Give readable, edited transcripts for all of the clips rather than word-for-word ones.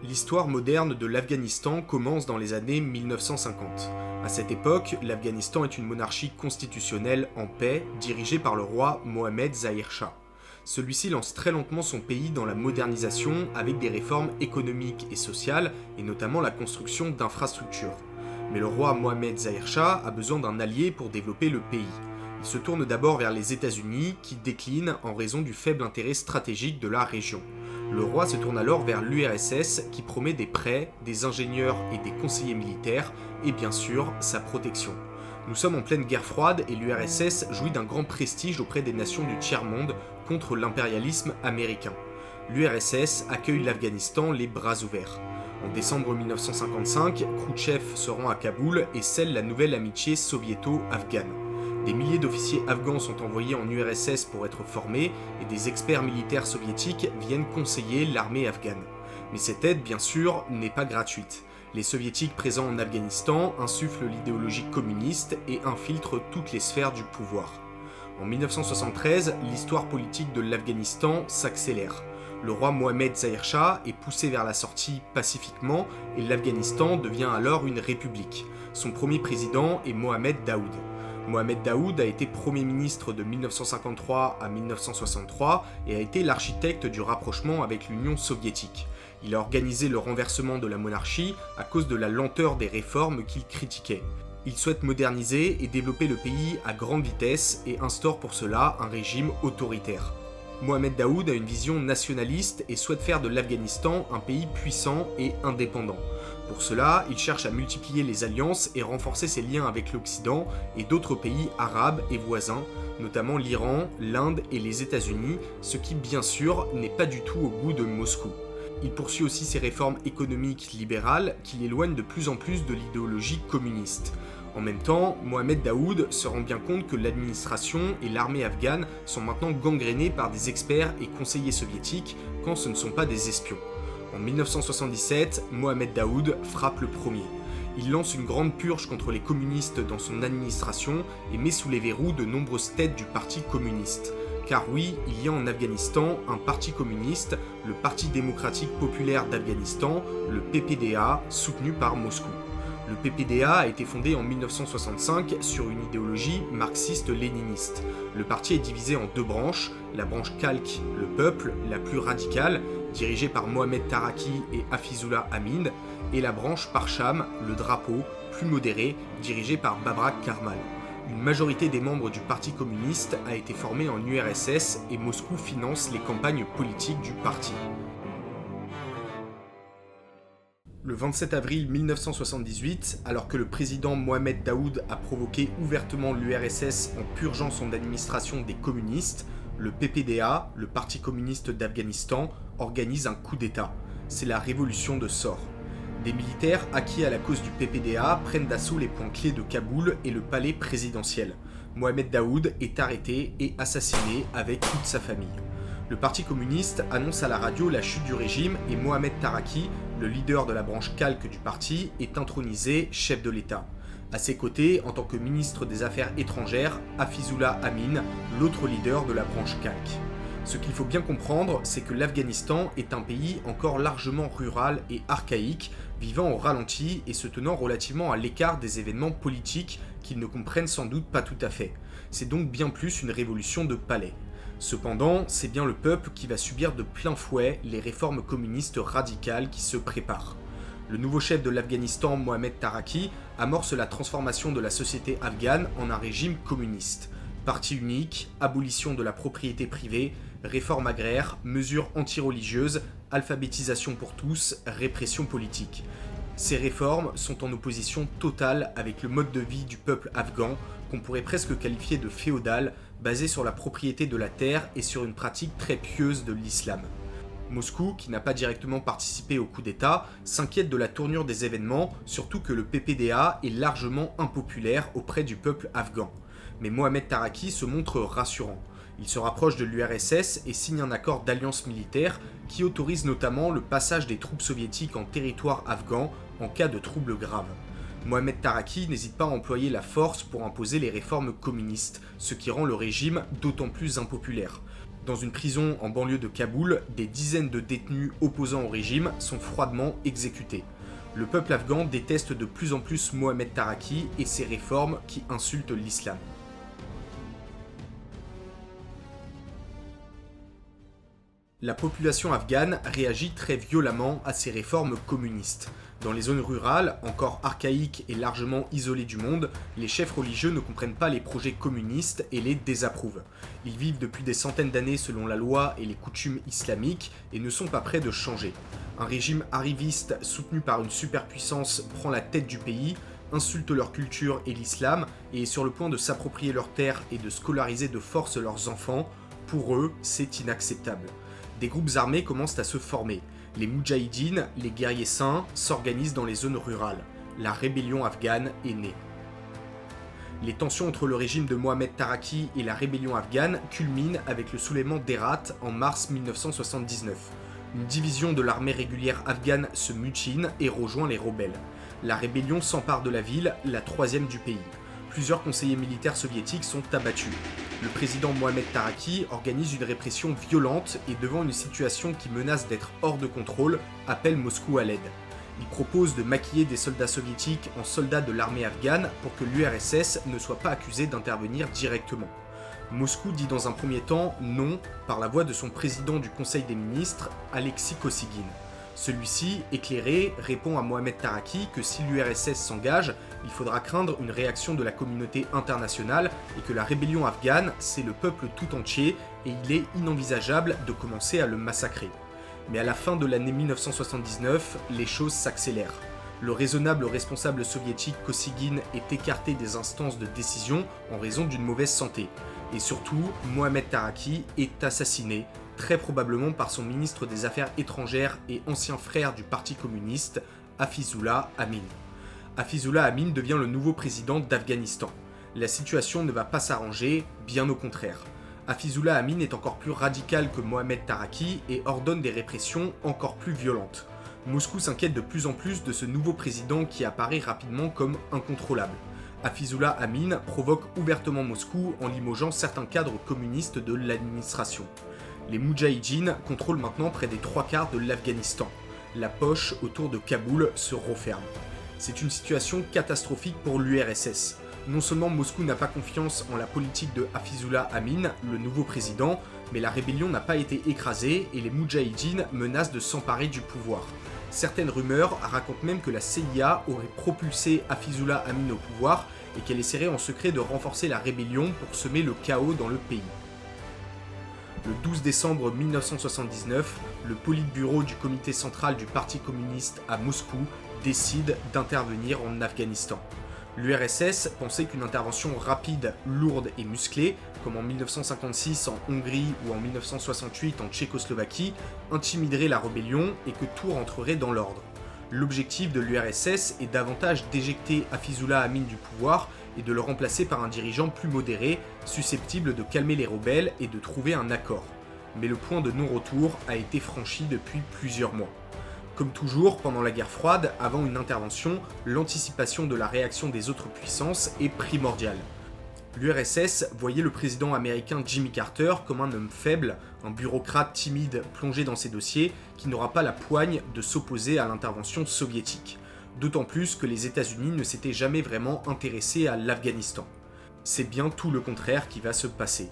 L'histoire moderne de l'Afghanistan commence dans les années 1950. À cette époque, l'Afghanistan est une monarchie constitutionnelle en paix, dirigée par le roi Mohammed Zahir Shah. Celui-ci lance très lentement son pays dans la modernisation avec des réformes économiques et sociales, et notamment la construction d'infrastructures. Mais le roi Mohammed Zahir Shah a besoin d'un allié pour développer le pays. Il se tourne d'abord vers les États-Unis, qui déclinent en raison du faible intérêt stratégique de la région. Le roi se tourne alors vers l'URSS qui promet des prêts, des ingénieurs et des conseillers militaires, et bien sûr sa protection. Nous sommes en pleine guerre froide et l'URSS jouit d'un grand prestige auprès des nations du tiers-monde contre l'impérialisme américain. L'URSS accueille l'Afghanistan les bras ouverts. En décembre 1955, Khrouchtchev se rend à Kaboul et scelle la nouvelle amitié soviéto-afghane. Des milliers d'officiers afghans sont envoyés en URSS pour être formés et des experts militaires soviétiques viennent conseiller l'armée afghane. Mais cette aide, bien sûr, n'est pas gratuite. Les soviétiques présents en Afghanistan insufflent l'idéologie communiste et infiltrent toutes les sphères du pouvoir. En 1973, l'histoire politique de l'Afghanistan s'accélère. Le roi Mohammed Zahir Shah est poussé vers la sortie pacifiquement et l'Afghanistan devient alors une république. Son premier président est Mohamed Daoud. Mohamed Daoud a été Premier ministre de 1953 à 1963 et a été l'architecte du rapprochement avec l'Union soviétique. Il a organisé le renversement de la monarchie à cause de la lenteur des réformes qu'il critiquait. Il souhaite moderniser et développer le pays à grande vitesse et instaure pour cela un régime autoritaire. Mohamed Daoud a une vision nationaliste et souhaite faire de l'Afghanistan un pays puissant et indépendant. Pour cela, il cherche à multiplier les alliances et renforcer ses liens avec l'Occident et d'autres pays arabes et voisins, notamment l'Iran, l'Inde et les États-Unis, ce qui bien sûr n'est pas du tout au goût de Moscou. Il poursuit aussi ses réformes économiques libérales qui l'éloignent de plus en plus de l'idéologie communiste. En même temps, Mohamed Daoud se rend bien compte que l'administration et l'armée afghane sont maintenant gangrénées par des experts et conseillers soviétiques quand ce ne sont pas des espions. En 1977, Mohamed Daoud frappe le premier. Il lance une grande purge contre les communistes dans son administration et met sous les verrous de nombreuses têtes du parti communiste. Car oui, il y a en Afghanistan un parti communiste, le Parti démocratique populaire d'Afghanistan, le PPDA, soutenu par Moscou. Le PPDA a été fondé en 1965 sur une idéologie marxiste-léniniste. Le parti est divisé en deux branches, la branche Khalq, le peuple, la plus radicale, dirigée par Mohamed Taraki et Hafizullah Amin, et la branche Parcham, le drapeau, plus modéré, dirigée par Babrak Karmal. Une majorité des membres du Parti communiste a été formée en URSS et Moscou finance les campagnes politiques du parti. Le 27 avril 1978, alors que le président Mohamed Daoud a provoqué ouvertement l'URSS en purgeant son administration des communistes, le PPDA, le Parti communiste d'Afghanistan, organise un coup d'État. C'est la révolution de Sor. Des militaires acquis à la cause du PPDA prennent d'assaut les points clés de Kaboul et le palais présidentiel. Mohamed Daoud est arrêté et assassiné avec toute sa famille. Le Parti communiste annonce à la radio la chute du régime et Mohamed Taraki, le leader de la branche Khalq du parti, est intronisé chef de l'État. À ses côtés, en tant que ministre des Affaires étrangères, Hafizullah Amin, l'autre leader de la branche Khalq. Ce qu'il faut bien comprendre, c'est que l'Afghanistan est un pays encore largement rural et archaïque, vivant au ralenti et se tenant relativement à l'écart des événements politiques qu'ils ne comprennent sans doute pas tout à fait. C'est donc bien plus une révolution de palais. Cependant, c'est bien le peuple qui va subir de plein fouet les réformes communistes radicales qui se préparent. Le nouveau chef de l'Afghanistan, Mohamed Taraki, amorce la transformation de la société afghane en un régime communiste. Parti unique, abolition de la propriété privée, réforme agraire, mesures anti-religieuses, alphabétisation pour tous, répression politique. Ces réformes sont en opposition totale avec le mode de vie du peuple afghan, qu'on pourrait presque qualifier de féodal, basé sur la propriété de la terre et sur une pratique très pieuse de l'islam. Moscou, qui n'a pas directement participé au coup d'État, s'inquiète de la tournure des événements, surtout que le PPDA est largement impopulaire auprès du peuple afghan. Mais Mohamed Taraki se montre rassurant. Il se rapproche de l'URSS et signe un accord d'alliance militaire qui autorise notamment le passage des troupes soviétiques en territoire afghan en cas de troubles graves. Mohamed Taraki n'hésite pas à employer la force pour imposer les réformes communistes, ce qui rend le régime d'autant plus impopulaire. Dans une prison en banlieue de Kaboul, des dizaines de détenus opposants au régime sont froidement exécutés. Le peuple afghan déteste de plus en plus Mohamed Taraki et ses réformes qui insultent l'islam. La population afghane réagit très violemment à ces réformes communistes. Dans les zones rurales, encore archaïques et largement isolées du monde, les chefs religieux ne comprennent pas les projets communistes et les désapprouvent. Ils vivent depuis des centaines d'années selon la loi et les coutumes islamiques et ne sont pas prêts de changer. Un régime arriviste soutenu par une superpuissance prend la tête du pays, insulte leur culture et l'islam et est sur le point de s'approprier leurs terres et de scolariser de force leurs enfants. Pour eux, c'est inacceptable. Des groupes armés commencent à se former. Les Moudjahidines, les guerriers saints, s'organisent dans les zones rurales. La rébellion afghane est née. Les tensions entre le régime de Mohamed Taraki et la rébellion afghane culminent avec le soulèvement d'Herat en mars 1979. Une division de l'armée régulière afghane se mutine et rejoint les rebelles. La rébellion s'empare de la ville, la troisième du pays. Plusieurs conseillers militaires soviétiques sont abattus. Le président Mohamed Taraki organise une répression violente et devant une situation qui menace d'être hors de contrôle, appelle Moscou à l'aide. Il propose de maquiller des soldats soviétiques en soldats de l'armée afghane pour que l'URSS ne soit pas accusée d'intervenir directement. Moscou dit dans un premier temps non par la voix de son président du Conseil des ministres, Alexis Kosygin. Celui-ci, éclairé, répond à Mohamed Taraki que si l'URSS s'engage, il faudra craindre une réaction de la communauté internationale et que la rébellion afghane, c'est le peuple tout entier et il est inenvisageable de commencer à le massacrer. Mais à la fin de l'année 1979, les choses s'accélèrent. Le raisonnable responsable soviétique Kosygin est écarté des instances de décision en raison d'une mauvaise santé. Et surtout, Mohamed Taraki est assassiné, très probablement par son ministre des Affaires étrangères et ancien frère du Parti communiste, Hafizullah Amin. Hafizullah Amin devient le nouveau président d'Afghanistan. La situation ne va pas s'arranger, bien au contraire. Hafizullah Amin est encore plus radical que Mohamed Taraki et ordonne des répressions encore plus violentes. Moscou s'inquiète de plus en plus de ce nouveau président qui apparaît rapidement comme incontrôlable. Hafizullah Amin provoque ouvertement Moscou en limogeant certains cadres communistes de l'administration. Les Moudjahidines contrôlent maintenant près des 3/4 de l'Afghanistan. La poche autour de Kaboul se referme. C'est une situation catastrophique pour l'URSS. Non seulement Moscou n'a pas confiance en la politique de Hafizullah Amin, le nouveau président, mais la rébellion n'a pas été écrasée et les Moudjahidines menacent de s'emparer du pouvoir. Certaines rumeurs racontent même que la CIA aurait propulsé Hafizullah Amin au pouvoir et qu'elle essaierait en secret de renforcer la rébellion pour semer le chaos dans le pays. Le 12 décembre 1979, le politburo du comité central du Parti communiste à Moscou décide d'intervenir en Afghanistan. L'URSS pensait qu'une intervention rapide, lourde et musclée, comme en 1956 en Hongrie ou en 1968 en Tchécoslovaquie, intimiderait la rébellion et que tout rentrerait dans l'ordre. L'objectif de l'URSS est davantage d'éjecter Hafizullah Amin du pouvoir et de le remplacer par un dirigeant plus modéré, susceptible de calmer les rebelles et de trouver un accord. Mais le point de non-retour a été franchi depuis plusieurs mois. Comme toujours, pendant la guerre froide, avant une intervention, l'anticipation de la réaction des autres puissances est primordiale. L'URSS voyait le président américain Jimmy Carter comme un homme faible, un bureaucrate timide plongé dans ses dossiers qui n'aura pas la poigne de s'opposer à l'intervention soviétique. D'autant plus que les États-Unis ne s'étaient jamais vraiment intéressés à l'Afghanistan. C'est bien tout le contraire qui va se passer.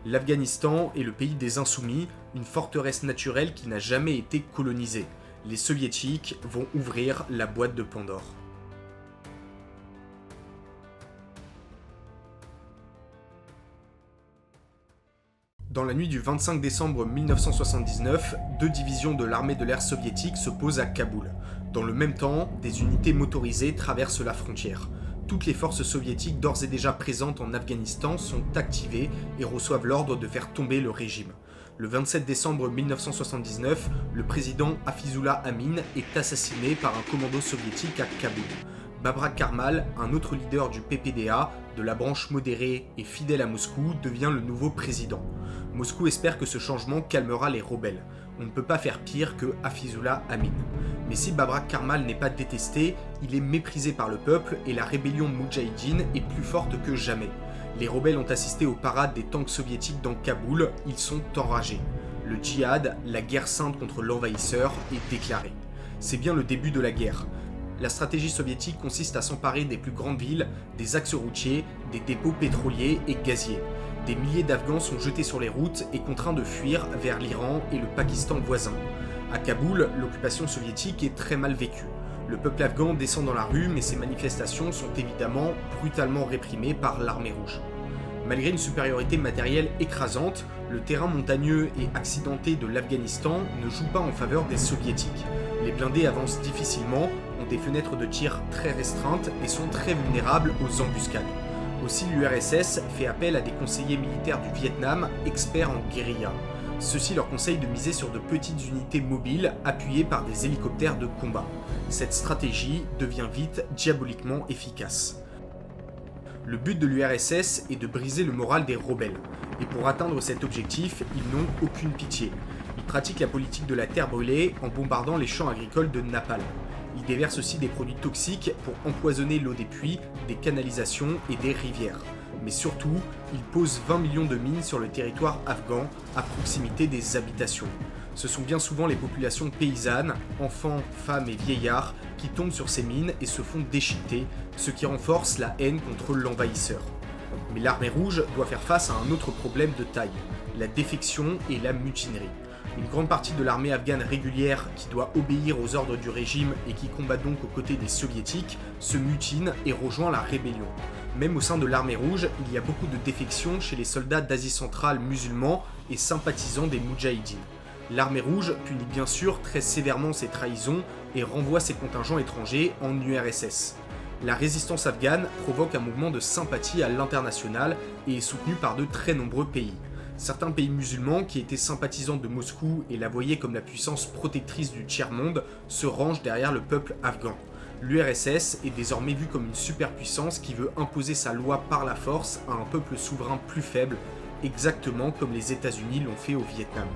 L'Afghanistan est le pays des insoumis, une forteresse naturelle qui n'a jamais été colonisée. Les soviétiques vont ouvrir la boîte de Pandore. Dans la nuit du 25 décembre 1979, deux divisions de l'armée de l'air soviétique se posent à Kaboul. Dans le même temps, des unités motorisées traversent la frontière. Toutes les forces soviétiques d'ores et déjà présentes en Afghanistan sont activées et reçoivent l'ordre de faire tomber le régime. Le 27 décembre 1979, le président Hafizullah Amin est assassiné par un commando soviétique à Kaboul. Babrak Karmal, un autre leader du PPDA, de la branche modérée et fidèle à Moscou, devient le nouveau président. Moscou espère que ce changement calmera les rebelles. On ne peut pas faire pire que Hafizullah Amin. Mais si Babrak Karmal n'est pas détesté, il est méprisé par le peuple et la rébellion moudjahidine est plus forte que jamais. Les rebelles ont assisté aux parades des tanks soviétiques dans Kaboul, ils sont enragés. Le djihad, la guerre sainte contre l'envahisseur, est déclarée. C'est bien le début de la guerre. La stratégie soviétique consiste à s'emparer des plus grandes villes, des axes routiers, des dépôts pétroliers et gaziers. Des milliers d'Afghans sont jetés sur les routes et contraints de fuir vers l'Iran et le Pakistan voisin. À Kaboul, l'occupation soviétique est très mal vécue. Le peuple afghan descend dans la rue, mais ces manifestations sont évidemment brutalement réprimées par l'armée rouge. Malgré une supériorité matérielle écrasante, le terrain montagneux et accidenté de l'Afghanistan ne joue pas en faveur des soviétiques. Les blindés avancent difficilement, ont des fenêtres de tir très restreintes et sont très vulnérables aux embuscades. Aussi, l'URSS fait appel à des conseillers militaires du Vietnam, experts en guérilla. Ceux-ci leur conseillent de miser sur de petites unités mobiles appuyées par des hélicoptères de combat. Cette stratégie devient vite diaboliquement efficace. Le but de l'URSS est de briser le moral des rebelles. Et pour atteindre cet objectif, ils n'ont aucune pitié. Ils pratiquent la politique de la terre brûlée en bombardant les champs agricoles de napalm. Ils déversent aussi des produits toxiques pour empoisonner l'eau des puits, des canalisations et des rivières. Mais surtout, ils posent 20 millions de mines sur le territoire afghan, à proximité des habitations. Ce sont bien souvent les populations paysannes, enfants, femmes et vieillards, qui tombent sur ces mines et se font déchiqueter, ce qui renforce la haine contre l'envahisseur. Mais l'armée rouge doit faire face à un autre problème de taille, la défection et la mutinerie. Une grande partie de l'armée afghane régulière, qui doit obéir aux ordres du régime et qui combat donc aux côtés des soviétiques, se mutine et rejoint la rébellion. Même au sein de l'armée rouge, il y a beaucoup de défections chez les soldats d'Asie centrale musulmans et sympathisants des Moudjahidines. L'armée rouge punit bien sûr très sévèrement ces trahisons et renvoie ses contingents étrangers en URSS. La résistance afghane provoque un mouvement de sympathie à l'international et est soutenue par de très nombreux pays. Certains pays musulmans qui étaient sympathisants de Moscou et la voyaient comme la puissance protectrice du tiers-monde se rangent derrière le peuple afghan. L'URSS est désormais vue comme une superpuissance qui veut imposer sa loi par la force à un peuple souverain plus faible, exactement comme les États-Unis l'ont fait au Vietnam.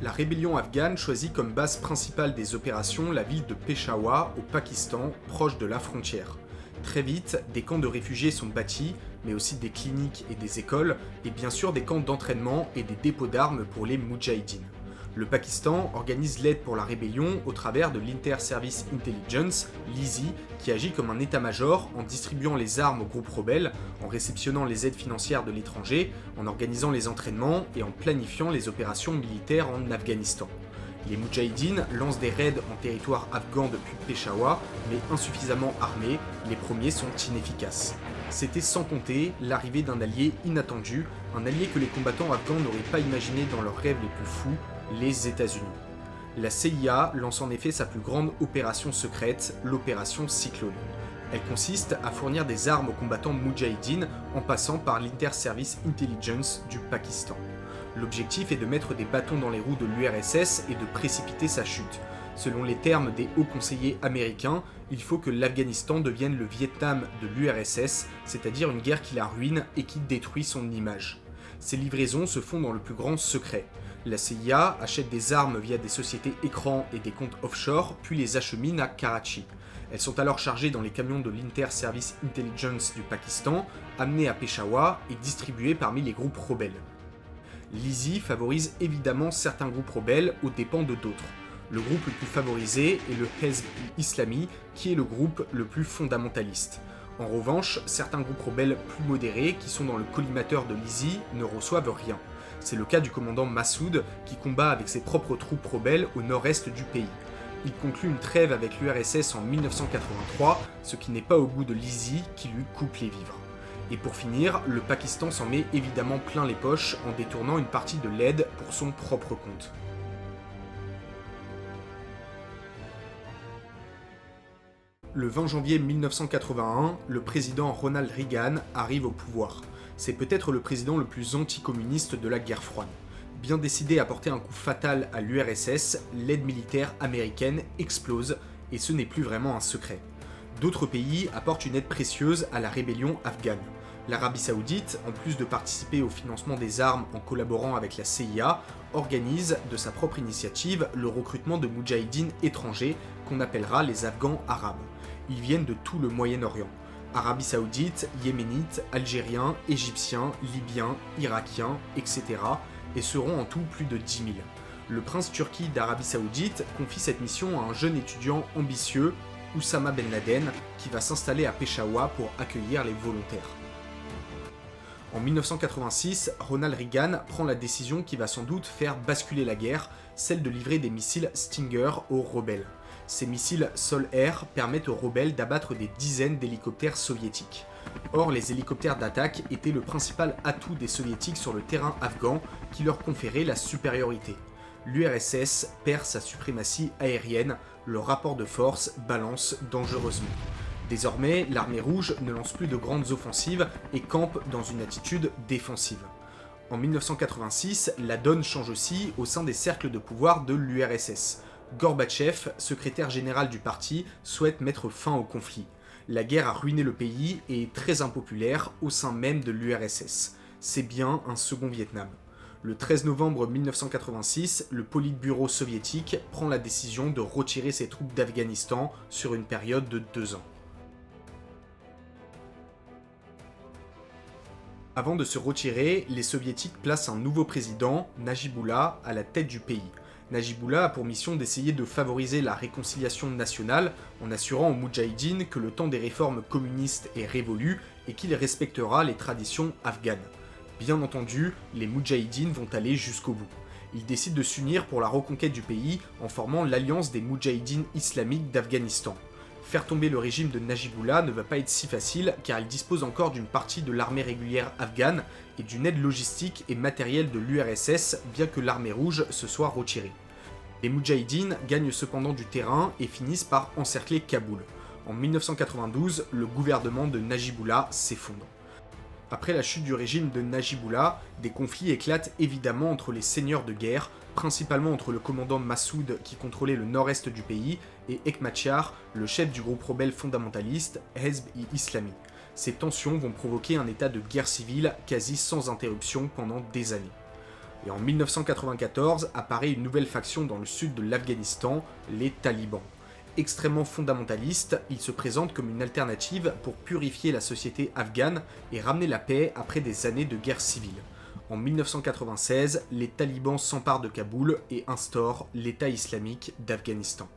La rébellion afghane choisit comme base principale des opérations la ville de Peshawar au Pakistan, proche de la frontière. Très vite, des camps de réfugiés sont bâtis, mais aussi des cliniques et des écoles, et bien sûr des camps d'entraînement et des dépôts d'armes pour les Moudjahidines. Le Pakistan organise l'aide pour la rébellion au travers de l'Inter-Service Intelligence, l'ISI, qui agit comme un état-major en distribuant les armes aux groupes rebelles, en réceptionnant les aides financières de l'étranger, en organisant les entraînements et en planifiant les opérations militaires en Afghanistan. Les Moudjahidines lancent des raids en territoire afghan depuis Peshawar, mais insuffisamment armés, les premiers sont inefficaces. C'était sans compter l'arrivée d'un allié inattendu, un allié que les combattants afghans n'auraient pas imaginé dans leurs rêves les plus fous, les États-Unis. La CIA lance en effet sa plus grande opération secrète, l'opération Cyclone. Elle consiste à fournir des armes aux combattants Moudjahidines en passant par l'Inter-Service Intelligence du Pakistan. L'objectif est de mettre des bâtons dans les roues de l'URSS et de précipiter sa chute. Selon les termes des hauts conseillers américains, il faut que l'Afghanistan devienne le Vietnam de l'URSS, c'est-à-dire une guerre qui la ruine et qui détruit son image. Ces livraisons se font dans le plus grand secret. La CIA achète des armes via des sociétés écrans et des comptes offshore, puis les achemine à Karachi. Elles sont alors chargées dans les camions de l'Inter-Service Intelligence du Pakistan, amenées à Peshawar et distribuées parmi les groupes rebelles. L'ISI favorise évidemment certains groupes rebelles aux dépens de d'autres. Le groupe le plus favorisé est le Hezb Islami, qui est le groupe le plus fondamentaliste. En revanche, certains groupes rebelles plus modérés, qui sont dans le collimateur de l'ISI, ne reçoivent rien. C'est le cas du commandant Massoud, qui combat avec ses propres troupes rebelles au nord-est du pays. Il conclut une trêve avec l'URSS en 1983, ce qui n'est pas au goût de l'ISI, qui lui coupe les vivres. Et pour finir, le Pakistan s'en met évidemment plein les poches en détournant une partie de l'aide pour son propre compte. Le 20 janvier 1981, le président Ronald Reagan arrive au pouvoir. C'est peut-être le président le plus anticommuniste de la guerre froide. Bien décidé à porter un coup fatal à l'URSS, l'aide militaire américaine explose, et ce n'est plus vraiment un secret. D'autres pays apportent une aide précieuse à la rébellion afghane. L'Arabie Saoudite, en plus de participer au financement des armes en collaborant avec la CIA, organise de sa propre initiative le recrutement de moudjahidines étrangers qu'on appellera les Afghans arabes. Ils viennent de tout le Moyen-Orient. Arabie Saoudite, Yéménites, Algériens, Égyptiens, Libyens, Irakiens, etc. et seront en tout plus de 10 000. Le prince turki d'Arabie Saoudite confie cette mission à un jeune étudiant ambitieux, Oussama Ben Laden, qui va s'installer à Peshawar pour accueillir les volontaires. En 1986, Ronald Reagan prend la décision qui va sans doute faire basculer la guerre, celle de livrer des missiles Stinger aux rebelles. Ces missiles sol-air permettent aux rebelles d'abattre des dizaines d'hélicoptères soviétiques. Or, les hélicoptères d'attaque étaient le principal atout des soviétiques sur le terrain afghan qui leur conférait la supériorité. L'URSS perd sa suprématie aérienne, le rapport de force balance dangereusement. Désormais, l'armée rouge ne lance plus de grandes offensives et campe dans une attitude défensive. En 1986, la donne change aussi au sein des cercles de pouvoir de l'URSS. Gorbatchev, secrétaire général du parti, souhaite mettre fin au conflit. La guerre a ruiné le pays et est très impopulaire au sein même de l'URSS. C'est bien un second Vietnam. Le 13 novembre 1986, le Politburo soviétique prend la décision de retirer ses troupes d'Afghanistan sur une période de 2 ans. Avant de se retirer, les soviétiques placent un nouveau président, Najibullah, à la tête du pays. Najibullah a pour mission d'essayer de favoriser la réconciliation nationale en assurant aux moudjahidines que le temps des réformes communistes est révolu et qu'il respectera les traditions afghanes. Bien entendu, les moudjahidines vont aller jusqu'au bout. Ils décident de s'unir pour la reconquête du pays en formant l'Alliance des moudjahidines islamiques d'Afghanistan. Faire tomber le régime de Najibullah ne va pas être si facile car il dispose encore d'une partie de l'armée régulière afghane et d'une aide logistique et matérielle de l'URSS bien que l'armée rouge se soit retirée. Les moudjahidines gagnent cependant du terrain et finissent par encercler Kaboul. En 1992, le gouvernement de Najibullah s'effondre. Après la chute du régime de Najibullah, des conflits éclatent évidemment entre les seigneurs de guerre, principalement entre le commandant Massoud qui contrôlait le nord-est du pays et Hekmatyar, le chef du groupe rebelle fondamentaliste Hezb-i-Islami. Ces tensions vont provoquer un état de guerre civile quasi sans interruption pendant des années. Et en 1994 apparaît une nouvelle faction dans le sud de l'Afghanistan, les talibans. Extrêmement fondamentaliste, il se présente comme une alternative pour purifier la société afghane et ramener la paix après des années de guerre civile. En 1996, les talibans s'emparent de Kaboul et instaurent l'État islamique d'Afghanistan.